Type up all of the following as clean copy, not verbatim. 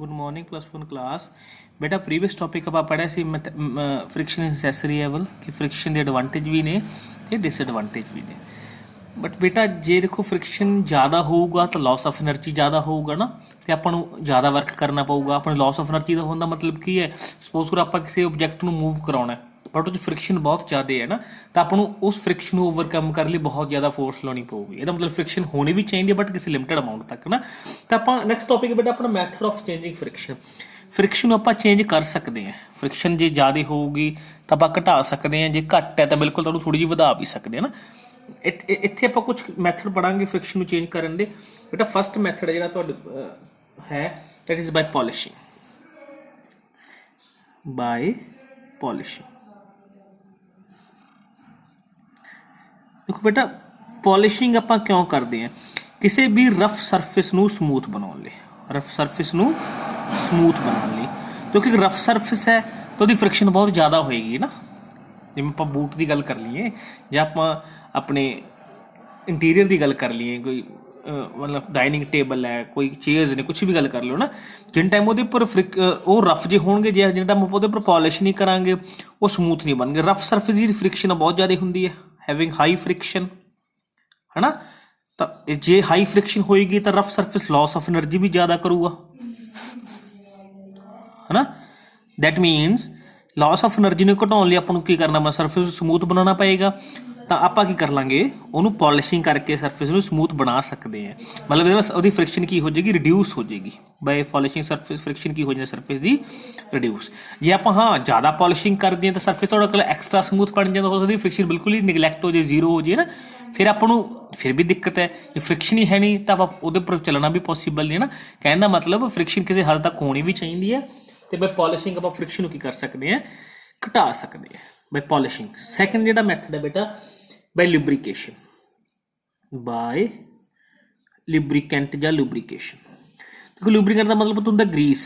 Good morning +1 class. बेटा previous topic ਆਪਾਂ ਪੜਿਆ ਸੀ फ्रिक्शन नैसेसरी लेवल कि फ्रिक्शन ਦੇ ਐਡਵਾਂਟੇਜ ਵੀ ਨੇ ਤੇ ਡਿਸਐਡਵਾਂਟੇਜ ਵੀ ਨੇ। ਬਟ ਬੇਟਾ ਜੇ ਦੇਖੋ फ्रिक्शन ਜ਼ਿਆਦਾ ਹੋਊਗਾ ਤਾਂ ਲਾਸ ਆਫ એનર્ਜੀ ਜ਼ਿਆਦਾ ਹੋਊਗਾ ਨਾ, ਤੇ ਆਪਾਂ ਨੂੰ ਜ਼ਿਆਦਾ ਵਰਕ ਕਰਨਾ ਪਊਗਾ। ਆਪਣੇ ਲਾਸ ਆਫ એનર્ਜੀ ਦਾ ਹੋਣ ਦਾ ਮਤਲਬ ਕੀ ਹੈ, ਸਪੋਜ਼ ਕਰੋ ਆਪਾਂ ਕਿਸੇ ਆਬਜੈਕਟ ਨੂੰ ਮੂਵ ਕਰਾਉਣਾ ਬਟ ਉਹ 'ਚ फ्रिक्शन ਬਹੁਤ ਜ਼ਿਆਦਾ ਹੈ ਨਾ, ਤਾਂ ਆਪਾਂ ਨੂੰ ਉਸ फ्रिक्शन ਨੂੰ ਓਵਰਕਮ ਕਰਨ ਲਈ ਬਹੁਤ ਜ਼ਿਆਦਾ ਫੋਰਸ ਲਾਉਣੀ ਪਊਗੀ। ਇਹਦਾ ਮਤਲਬ फ्रिक्शन ਹੋਣੀ ਵੀ ਚਾਹੀਦੀ ਹੈ ਬਟ ਕਿਸੇ ਲਿਮਟਡ ਅਮਾਊਂਟ ਤੱਕ ਨਾ। ਤਾਂ ਆਪਾਂ ਨੈਕਸਟ ਟੌਪਿਕ ਬੇਟਾ ਆਪਣਾ ਮੈਥਡ ਆਫ ਚੇਂਜਿੰਗ फ्रिक्शन ਨੂੰ ਆਪਾਂ ਚੇਂਜ ਕਰ ਸਕਦੇ ਹਾਂ। फ्रिक्शन ਜੇ ਜ਼ਿਆਦਾ ਹੋਊਗੀ ਤਾਂ ਆਪਾਂ ਘਟਾ ਸਕਦੇ ਹਾਂ, ਜੇ ਘੱਟ ਹੈ ਤਾਂ ਬਿਲਕੁਲ ਤੁਹਾਨੂੰ ਥੋੜੀ ਜਿਹੀ ਵਧਾ ਵੀ ਸਕਦੇ ਹਾਂ ਨਾ। ਇੱਥੇ ਆਪਾਂ ਕੁਝ ਮੈਥਡ ਪੜਾਂਗੇ फ्रिक्शन ਨੂੰ ਚੇਂਜ ਕਰਨ ਦੇ। ਬੇਟਾ ਫਸਟ ਮੈਥਡ ਜਿਹੜਾ ਤੁਹਾਡੇ ਹੈ ਦੈਟ ਇਜ਼ ਬਾਈ ਪੋਲਿਸ਼ਿੰਗ। देखो बेटा पॉलिशिंग ਆਪਾਂ ਕਿਉਂ ਕਰਦੇ ਹਾਂ, ਕਿਸੇ ਵੀ ਰਫ ਸਰਫੇਸ ਨੂੰ ਸਮੂਥ ਬਣਾਉਣ ਲਈ, ਕਿਉਂਕਿ ਰਫ ਸਰਫੇਸ ਹੈ ਤਾਂ ਉਹਦੀ ਫ੍ਰਿਕਸ਼ਨ ਬਹੁਤ ਜ਼ਿਆਦਾ ਹੋਏਗੀ ਨਾ। ਜਿਵੇਂ ਆਪਾਂ ਬੂਟ ਦੀ ਗੱਲ ਕਰ ਲਈਏ ਜਾਂ ਆਪਾਂ ਆਪਣੇ ਇੰਟੀਰੀਅਰ ਦੀ ਗੱਲ ਕਰ ਲਈਏ, ਕੋਈ ਮਤਲਬ ਡਾਈਨਿੰਗ ਟੇਬਲ ਹੈ, ਕੋਈ ਚੇਅਰਸ ਨੇ, ਕੁਛ ਵੀ ਗੱਲ ਕਰ ਲਓ ਨਾ, ਜਿੰਨ ਟਾਈਮ ਉਹਦੇ ਉੱਪਰ ਉਹ ਰਫ ਜੇ ਹੋਣਗੇ, ਜੇ ਜਿੰਨ ਟਾਈਮ ਆਪਾਂ ਉਹਦੇ ਉੱਪਰ ਪੋਲਿਸ਼ ਨਹੀਂ ਕਰਾਂਗੇ ਉਹ ਸਮੂਥ ਨਹੀਂ ਬਣਨਗੇ। ਰਫ ਸਰਫੇਸ ਦੀ ਫ੍ਰਿਕਸ਼ਨ ਬਹੁਤ ਜ਼ਿਆਦਾ ਹੁੰਦੀ ਹੈ, हैविंग हाई फ्रिक्शन है ना। तो जे हाई फ्रिक्शन होएगी तो rough surface loss of energy भी ज्यादा करूगा है ना। दैट मीनस लॉस ऑफ एनर्जी ने घटाने लिए अपन की करना, सरफेस समूथ बनाना पएगा। तो आप की कर लांगे उन्होंने पॉलिशिंग करके सरफेस ਨੂੰ ਸਮੂਥ ਬਣਾ ਸਕਦੇ हैं। मतलब ਉਹਦੀ फ्रिक्शन की हो जाएगी, रिड्यूस हो जाएगी बाय पॉलिशिंग। सरफेस फ्रिक्शन की हो जाए सरफेस ਦੀ रिड्यूस। जे आप हाँ ज़्यादा पॉलिशिंग कर दिए तो सरफेस थोड़ा कोल एक्स्ट्रा समूथ बन जाता, उसकी फ्रिक्शन बिल्कुल ही निगलैक्ट हो जाए, जीरो हो जाए ना, फिर ਆਪਾਂ ਨੂੰ फिर भी दिक्कत है। जे फ्रिक्शन ही है नहीं तो आप ਉਹਦੇ ਉੱਪਰ ਚੱਲਣਾ भी पॉसिबल नहीं है ना। कहने का मतलब फ्रिक्शन किसी हद तक होनी भी चाहिए है, तो बाय पॉलिशिंग आप फ्रिक्शन ਨੂੰ ਕੀ कर सकते हैं, घटा सकते हैं बाय पॉलिशिंग। सैकेंड ਜਿਹੜਾ मैथड है बेटा बाय लुब्रिकेशन, ਜਾਂ लुब्रिकेशन। देखो लुब्रिकेंट का मतलब ਹੁੰਦਾ ग्रीस,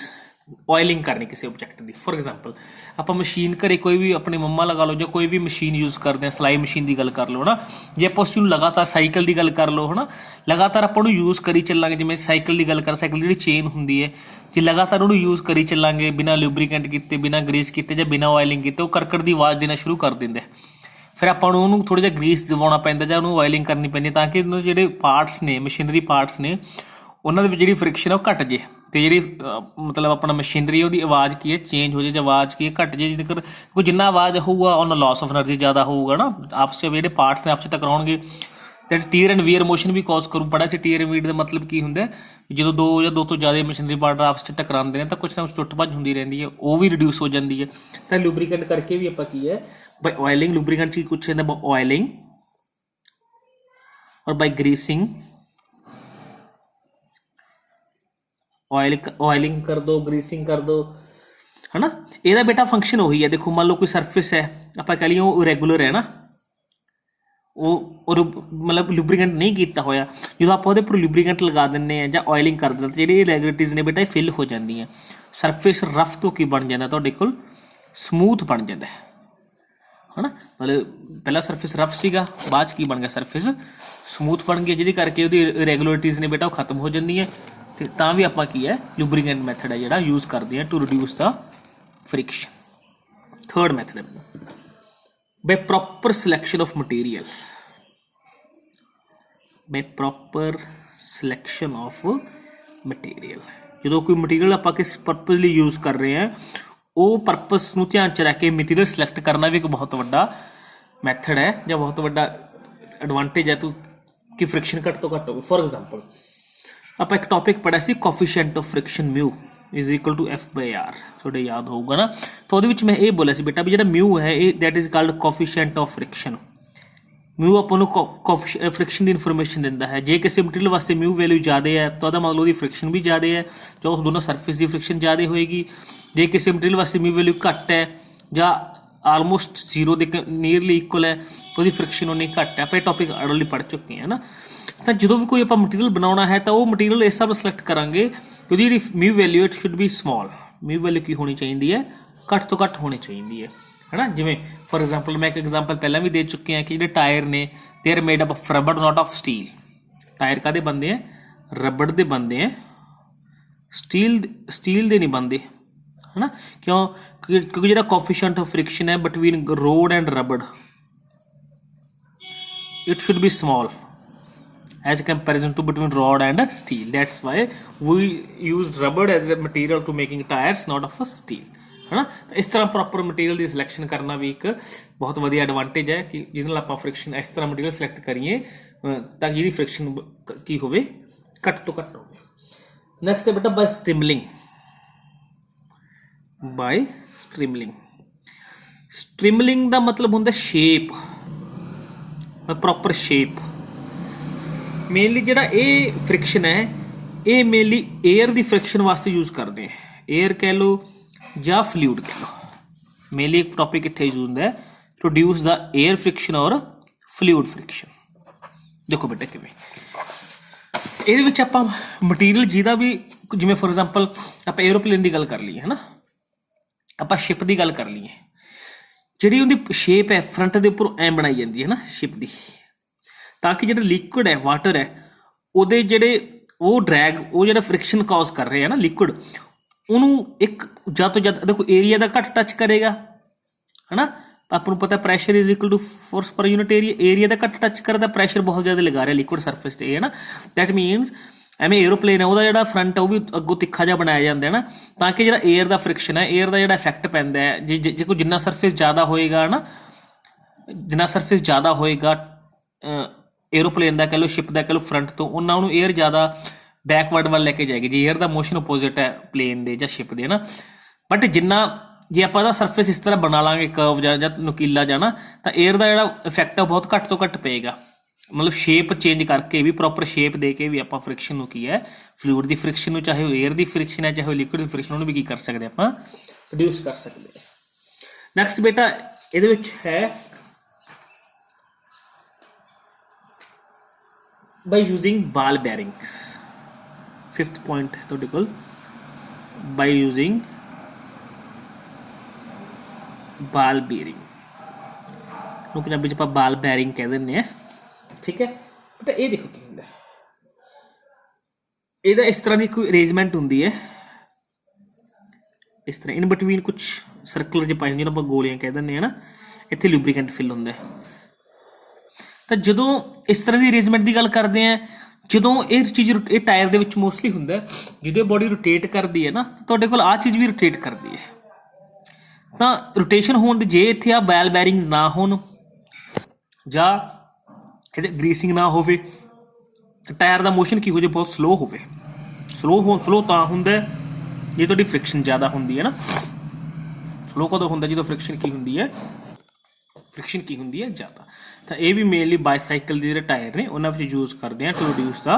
ऑयलिंग करनी किसी ऑब्जेक्ट की। फॉर एग्जाम्पल आप मशीन घरे कोई भी अपनी मम्मा लगा लो ਜਾਂ कोई भी मशीन यूज़ करते हैं, सिलाई मशीन की गल कर लो ना, जे आप उस लगातार साइकिल की गल कर लो है ना, लगातार आप यूज़ करी चलांगे। जिवें साइकिल की गल कर, साइकिल की चेन होंगी है, जे लगातार उन्होंने यूज़ करी चलांगे बिना लुब्रिकेंट किए, बिना ग्रीस किए ਜਾਂ बिना ऑयलिंग किए, वो करकट की आवाज़ देना शुरू कर देंगे। फिर ਆਪਾਂ ਨੂੰ ਉਹਨੂੰ ਥੋੜਾ ਜਿਹਾ ਗਰੀਸ ਦਿਵਾਉਣਾ ਪੈਂਦਾ ਜਾਂ ਉਹਨੂੰ ਆਇਲਿੰਗ ਕਰਨੀ ਪੈਂਦੀ ਤਾਂ ਕਿ ਉਹਦੇ ਜਿਹੜੇ ਪਾਰਟਸ ਨੇ, ਮਸ਼ੀਨਰੀ ਪਾਰਟਸ ਨੇ, ਉਹਨਾਂ ਦੇ ਵਿੱਚ ਜਿਹੜੀ ਫ੍ਰਿਕਸ਼ਨ ਆ ਉਹ ਘਟ ਜੇ, ਤੇ ਜਿਹੜੀ ਮਤਲਬ ਆਪਣਾ ਮਸ਼ੀਨਰੀ ਉਹਦੀ ਆਵਾਜ਼ ਕੀ ਹੈ ਚੇਂਜ ਹੋ ਜੇ, ਜਾਂ ਆਵਾਜ਼ ਕੀ ਹੈ ਘਟ ਜੇ। ਜੇਕਰ ਕੋਈ ਜਿੰਨਾ ਆਵਾਜ਼ ਹੋਊਗਾ ਉਹਨਾਂ ਲਾਸ ਆਫ ਐਨਰਜੀ ਜ਼ਿਆਦਾ ਹੋਊਗਾ ਨਾ। ਆਪਸ ਵਿੱਚ ਜਿਹੜੇ ਪਾਰਟਸ ਨੇ ਆਪਸ ਵਿੱਚ ਟਕਰਾਉਣਗੇ ਤੇ ਟੀਅਰ ਐਂਡ ਵੀਅਰ ਮੋਸ਼ਨ ਵੀ ਕਾਜ਼ ਕਰੂ। ਪੜਿਆ ਸੀ ਟੀਅਰ ਐਂਡ ਵੀਅਰ ਦਾ ਮਤਲਬ ਕੀ ਹੁੰਦਾ, ਜਦੋਂ ਦੋ ਜਾਂ ਦੋ ਤੋਂ ਜ਼ਿਆਦਾ ਮਸ਼ੀਨਰੀ ਪਾਰਟ ਆਪਸ ਵਿੱਚ ਟਕਰਾਉਂਦੇ ਨੇ ਤਾਂ ਕੁਛ ਨਾ ਕੁਛ ਟੁੱਟ ਭੱਜ ਹੁੰਦੀ ਰਹਿੰਦੀ ਹੈ, ਉਹ ਵੀ ਰਿਡਿਊਸ ਹੋ ਜਾਂਦੀ ਹੈ। ਤਾਂ ਲੁਬਰੀਕੈਂਟ ਕਰਕੇ ਵੀ ਆਪਾਂ ਕੀ ਹੈ बाय ऑयलिंग, लुब्रिकेंट की कुछ है ऑयलिंग और बाय ग्रीसिंग। ऑयलिंग कर दो, ग्रीसिंग कर दो है ना। ਇਹਦਾ बेटा फंक्शन ਉਹੀ है। देखो मान लो कोई सरफेस है, ਆਪਾਂ कह ਲਈਏ ਉਹ इरेगुलर है ना, ਉਹ मतलब ਲੁਬਰੀਕੈਂਟ ਨਹੀਂ ਕੀਤਾ ਹੋਇਆ, ਜਦੋਂ ਆਪਾਂ ਉਹਦੇ ਉੱਪਰ ਲੁਬਰੀਕੈਂਟ ਲਗਾ ਦਿੰਦੇ ਆ ਜਾਂ ਆਇਲਿੰਗ ਕਰ ਦਿੰਦੇ ਤਾਂ ਜਿਹੜੀ ਇਰੈਗੂਲਰਿਟੀਜ਼ ਨੇ ਬੇਟਾ ਇਹ ਫਿਲ ਹੋ ਜਾਂਦੀਆਂ। ਸਰਫੇਸ ਰਫ ਤੋਂ ਕੀ ਬਣ ਜਾਂਦਾ, ਤੁਹਾਡੇ ਕੋਲ ਸਮੂਥ ਬਣ ਜਾਂਦਾ है ना। मतलब पहला सरफेस रफ सीगा, बाद की बन गया सरफेस समूथ बन गया, जिहदे करके ਉਹਦੀ इरेगुलरिटीज़ ने बेटा खत्म हो जाती है। तो ਤਾਂ ਵੀ ਆਪਾਂ ਕੀ ਹੈ लुब्रिकेंट मैथड है ਜਿਹੜਾ यूज़ करते हैं to reduce the friction. Third method है by proper selection of material, by proper selection of material. ਜਦੋਂ ਕੋਈ मटीरियल ਆਪਾਂ किस पर्पज ਲਈ यूज़ कर रहे हैं, ਉਹ ਪਰਪਸ ਨੂੰ ਧਿਆਨ 'ਚ ਰੱਖ ਕੇ ਮਟੀਰੀਅਲ ਸਿਲੈਕਟ ਕਰਨਾ ਵੀ ਇੱਕ ਬਹੁਤ ਵੱਡਾ ਮੈਥਡ ਹੈ ਜਾਂ ਬਹੁਤ ਵੱਡਾ ਐਡਵਾਂਟੇਜ ਹੈ ਤੂੰ ਕਿ ਫ੍ਰਿਕਸ਼ਨ ਘੱਟ ਤੋਂ ਘੱਟ ਹੋਵੇ। ਫੋਰ ਐਗਜ਼ਾਮਪਲ ਆਪਾਂ ਇੱਕ ਟੌਪਿਕ ਪੜ੍ਹਿਆ ਸੀ coefficient of friction μ is equal to F/R, ਤੁਹਾਡੇ ਯਾਦ ਹੋਊਗਾ ਨਾ। ਤਾਂ ਉਹਦੇ ਵਿੱਚ ਮੈਂ ਇਹ ਬੋਲਿਆ ਸੀ ਬੇਟਾ ਵੀ ਜਿਹੜਾ μ ਹੈ ਇਹ that is called coefficient of friction. μ ਆਪਾਂ ਨੂੰ ਫ੍ਰਿਕਸ਼ਨ ਦੀ ਇਨਫੋਰਮੇਸ਼ਨ ਦਿੰਦਾ ਹੈ। ਜੇ ਕਿਸੇ ਮਟੀਰੀਅਲ ਵਾਸਤੇ μ ਵੈਲਿਊ ਜ਼ਿਆਦਾ ਹੈ ਤਾਂ ਉਹਦਾ ਮਤਲਬ ਉਹਦੀ ਫ੍ਰਿਕਸ਼ਨ ਵੀ ਜ਼ਿਆਦਾ ਹੈ, ਜੋ ਉਸ ਦੋਨੋਂ ਸਰਫੇਸ ਦੀ ਫ੍ਰਿਕਸ਼ਨ ਜ਼ਿਆਦਾ ਹੋਏਗੀ। ਜੇ ਕਿਸੇ ਮਟੀਰੀਅਲ ਵਾਸਤੇ μ ਵੈਲਿਊ ਘੱਟ ਹੈ ਜਾਂ ਆਲਮੋਸਟ ਜ਼ੀਰੋ ਦੇ ਨੀਅਰਲੀ ਇਕੁਅਲ ਹੈ, ਉਹਦੀ ਫ੍ਰਿਕਸ਼ਨ ਉਨੀ ਘੱਟ ਹੈ। ਆਪਾਂ ਇਹ ਟੌਪਿਕ ਅਰਲੀ ਪੜ੍ਹ ਚੁੱਕੇ ਹਾਂ ਨਾ। ਤਾਂ ਜਦੋਂ ਵੀ ਕੋਈ ਆਪਾਂ ਮਟੀਰੀਅਲ ਬਣਾਉਣਾ ਹੈ ਤਾਂ ਉਹ ਮਟੀਰੀਅਲ ਇਸ ਹਿਸਾਬ ਨਾਲ ਸਿਲੈਕਟ ਕਰਾਂਗੇ ਉਹਦੀ ਜਿਹੜੀ μ value it should be small. μ value ਕੀ ਹੋਣੀ ਚਾਹੀਦੀ ਹੈ, ਘੱਟ ਤੋਂ ਘੱਟ ਹੋਣੀ ਚਾਹੀਦੀ ਹੈ ਨਾ। ਜਿਵੇਂ ਫੋਰ ਐਗਜ਼ਾਮਪਲ ਮੈਂ ਇੱਕ ਐਗਜ਼ਾਮਪਲ ਪਹਿਲਾਂ ਵੀ ਦੇ ਚੁੱਕੇ ਹਾਂ ਕਿ ਜਿਹੜੇ ਟਾਇਰ ਨੇ they are made up of rubber not of steel. Tyre ਕਾਹਦੇ ਬਣਦੇ ਆ, ਰਬੜ ਦੇ ਬਣਦੇ ਆ, स्टील दे नहीं बनते है ना, क्यों? क्योंकि जो कोफिशिएंट ऑफ फ्रिक्शन है बिटवीन रोड एंड रबड़, it should be small as comparison to between rod and steel. That's why we used rubber as a material to making tires, not of a steel, है ना। तो इस तरह proper material की selection करना भी एक बहुत वधिया एडवांटेज है कि जिहदे नाल आपां फ्रिक्शन इस तरह मटेरियल सिलेक्ट करिए ताकि जिहदी फ्रिक्शन की होवे घट तो घट होवे। नैक्सट है बेटा बाय स्ट्रीमलिंग। बाय स्ट्रीमलिंग, स्ट्रीमलिंग का मतलब होंदा शेप, प्रॉपर शेप। मेनली जिहड़ा ये फ्रिक्शन है ये मेनली एयर की फ्रिक्शन वास्ते यूज करते हैं, एयर कह लो या फ्लूइड कह लो। मेनली एक टॉपिक इत्थे यूज होंदा है प्रोड्यूस द एयर फ्रिक्शन और फ्लूइड फ्रिक्शन। देखो बेटा किवें ਇਹਦੇ ਵਿੱਚ ਆਪਾਂ ਮਟੀਰੀਅਲ ਜਿਹਦਾ ਵੀ, ਜਿਵੇਂ ਫੋਰ ਐਗਜ਼ਾਮਪਲ ਆਪਾਂ 에어ਪਲੇਨ ਦੀ ਗੱਲ ਕਰ ਲਈਏ ਹੈ ਨਾ, ਆਪਾਂ ਸ਼ਿਪ ਦੀ ਗੱਲ ਕਰ ਲਈਏ, ਜਿਹੜੀ ਉਹਦੀ ਸ਼ੇਪ ਹੈ ਫਰੰਟ ਦੇ ਉੱਪਰ ਐ ਬਣਾਈ ਜਾਂਦੀ ਹੈ ਨਾ ਸ਼ਿਪ ਦੀ, ਤਾਂ ਕਿ ਜਿਹੜਾ ਲਿਕੁਇਡ ਹੈ ਵਾਟਰ ਹੈ ਉਹਦੇ ਜਿਹੜੇ ਉਹ ਡਰੈਗ, ਉਹ ਜਿਹੜਾ ਫ੍ਰਿਕਸ਼ਨ ਕਾਜ਼ ਕਰ ਰਹੇ ਆ ਨਾ ਲਿਕੁਇਡ, ਉਹਨੂੰ ਇੱਕ ਜਦ ਤੋਂ ਜਦ ਦੇਖੋ ਏਰੀਆ ਦਾ ਘੱਟ ਟੱਚ ਕਰੇਗਾ ਹੈ ਨਾ। ਆਪਾਂ ਨੂੰ ਪਤਾ pressure is equal to force per unit area, area ਦਾ ਘੱਟ ਟੱਚ ਕਰਦਾ, ਪ੍ਰੈਸ਼ਰ ਬਹੁਤ ਜ਼ਿਆਦਾ ਲਗਾ ਰਿਹਾ ਲਿਕੁਇਡ ਸਰਫੇਸ ਤੇ ਹੈ ਨਾ। ਦੈਟ ਮੀਨਸ ਐਵੇਂ 에어ਪਲੇਨ ਹੈ ਉਹਦਾ ਜਿਹੜਾ ਫਰੰਟ ਹੈ ਉਹ ਵੀ ਅੱਗੋਂ ਤਿੱਖਾ ਜਿਹਾ ਬਣਾਇਆ ਜਾਂਦਾ ਹੈ ਨਾ, ਤਾਂ ਕਿ ਜਿਹੜਾ ਏਅਰ ਦਾ ਫ੍ਰਿਕਸ਼ਨ ਹੈ, ਏਅਰ ਦਾ ਜਿਹੜਾ ਇਫੈਕਟ ਪੈਂਦਾ ਹੈ, ਜੇ ਕੋਈ ਜਿੰਨਾ ਸਰਫੇਸ ਜ਼ਿਆਦਾ ਹੋਏਗਾ ਨਾ, ਜਿੰਨਾ ਸਰਫੇਸ ਜ਼ਿਆਦਾ ਹੋਏਗਾ 에어ਪਲੇਨ ਦਾ ਕਹਿ ਲਓ, ਸ਼ਿਪ ਦਾ ਕਹਿ ਲਓ ਫਰੰਟ ਤੋਂ, ਉਹਨਾਂ ਉਹਨੂੰ ਏਅਰ ਜ਼ਿਆਦਾ ਬੈਕਵਰਡ ਵੱਲ ਲੈ ਕੇ ਜਾਏਗੀ ਜੇ ਏਅਰ ਦਾ ਮੋਸ਼ਨ ਅਪੋਜ਼ਿਟ ਹੈ ਪਲੇਨ ਦੇ ਜਾਂ ਸ਼ਿਪ ਦੇ ਨਾ। ਬਟ ਜਿੰਨਾ ਜੇ ਆਪਾਂ ਇਹਦਾ ਸਰਫੇਸ ਇਸ ਤਰ੍ਹਾਂ ਬਣਾ ਲਾਂਗੇ ਕਰਵ ਜਾਂ ਨੁਕੀਲਾ ਜਾਣਾ, ਤਾਂ ਏਅਰ ਦਾ ਜਿਹੜਾ ਇਫੈਕਟ ਹੈ ਬਹੁਤ ਘੱਟ ਤੋਂ ਘੱਟ ਪਏਗਾ। ਮਤਲਬ ਸ਼ੇਪ ਚੇਂਜ ਕਰਕੇ ਵੀ, ਪ੍ਰੋਪਰ ਸ਼ੇਪ ਦੇ ਕੇ ਵੀ ਆਪਾਂ ਫ੍ਰਿਕਸ਼ਨ ਨੂੰ ਕੀ ਹੈ, ਫਲੂਇਡ ਦੀ ਫ੍ਰਿਕਸ਼ਨ ਨੂੰ, ਚਾਹੇ ਉਹ ਏਅਰ ਦੀ ਫ੍ਰਿਕਸ਼ਨ ਹੈ ਚਾਹੇ ਉਹ ਲਿਕੁਇਡ ਦੀ ਫ੍ਰਿਕਸ਼ਨ, ਉਹਨੂੰ ਵੀ ਕੀ ਕਰ ਸਕਦੇ ਆਪਾਂ, ਰਿਡਿਊਸ ਕਰ ਸਕਦੇ ਹਾਂ। ਨੈਕਸਟ ਬੇਟਾ ਇਹਦੇ ਵਿੱਚ ਹੈ ਬਾਈ ਯੂਜ਼ਿੰਗ ਬਾਲ ਬੈਰਿੰਗਸ। 5th point ਹੈ ਤੁਹਾਡੇ ਕੋਲ, ਬਾਈ ਯੂਜ਼ਿੰਗ ਬਾਲ ਬੇਰਿੰਗ, ਨੂੰ ਪੰਜਾਬੀ ਚ ਆਪਾਂ ਬਾਲ ਬੈਰਿੰਗ ਕਹਿ ਦਿੰਦੇ ਆ, ਠੀਕ ਹੈ ਬੇਟਾ। ਇਹ ਦੇਖੋ ਕੀ ਹੁੰਦਾ, ਇਹਦਾ ਇਸ ਤਰ੍ਹਾਂ ਦੀ ਕੋਈ ਅਰੇਂਜਮੈਂਟ ਹੁੰਦੀ ਹੈ, ਇਸ ਤਰ੍ਹਾਂ ਇਨ ਬਿਟਵੀਨ ਕੁਝ ਸਰਕੂਲਰ ਜਿਹੇ ਪਾਏ ਹੁੰਦੇ ਨੇ, ਆਪਾਂ ਗੋਲੀਆਂ ਕਹਿ ਦਿੰਦੇ ਆ ਨਾ, ਇੱਥੇ ਲੂਬਰੀਕੈਂਟ ਫਿਲ ਹੁੰਦਾ। ਤਾਂ ਜਦੋਂ ਇਸ ਤਰ੍ਹਾਂ ਦੀ ਅਰੇਂਜਮੈਂਟ ਦੀ ਗੱਲ ਕਰਦੇ ਆ, ਜਦੋਂ ਇਹ ਚੀਜ਼ ਇਹ ਟਾਇਰ ਦੇ ਵਿੱਚ ਮੋਸਟਲੀ ਹੁੰਦਾ, ਜਦੋਂ ਬੋਡੀ ਰੋਟੇਟ ਕਰਦੀ ਹੈ ਨਾ, ਤੁਹਾਡੇ ਕੋਲ ਆਹ ਚੀਜ਼ ਵੀ ਰੋਟੇਟ ਕਰਦੀ ਹੈ। ਤਾਂ ਰੋਟੇਸ਼ਨ ਹੋਣ ਦੇ ਜੇ ਇੱਥੇ ਆ ਬੈਲ ਬੈਰਿੰਗ ਨਾ ਹੋਣ ਜਾਂ ਇਹਦੇ ਗਰੀਸਿੰਗ ਨਾ ਹੋਵੇ, ਟਾਇਰ ਦਾ ਮੋਸ਼ਨ ਕੀ ਹੋ ਜਾਵੇ, ਬਹੁਤ ਸਲੋ ਹੋਵੇ। ਸਲੋ ਤਾਂ ਹੁੰਦਾ ਜੇ ਤੁਹਾਡੀ ਫ੍ਰਿਕਸ਼ਨ ਜ਼ਿਆਦਾ ਹੁੰਦੀ ਹੈ ਨਾ। ਸਲੋ ਕਦੋਂ ਹੁੰਦਾ, ਜਦੋਂ ਫ੍ਰਿਕਸ਼ਨ ਕੀ ਹੁੰਦੀ ਹੈ, ਫ੍ਰਿਕਸ਼ਨ ਕੀ ਹੁੰਦੀ ਹੈ ਜ਼ਿਆਦਾ। ਤਾਂ ਇਹ ਵੀ ਮੇਨਲੀ ਬਾਈਸਾਈਕਲ ਦੇ ਜਿਹੜੇ ਟਾਇਰ ਨੇ ਉਹਨਾਂ ਵਿੱਚ ਯੂਜ਼ ਕਰਦੇ ਆ ਟੂ ਰਿਡਿਊਸ ਦਾ,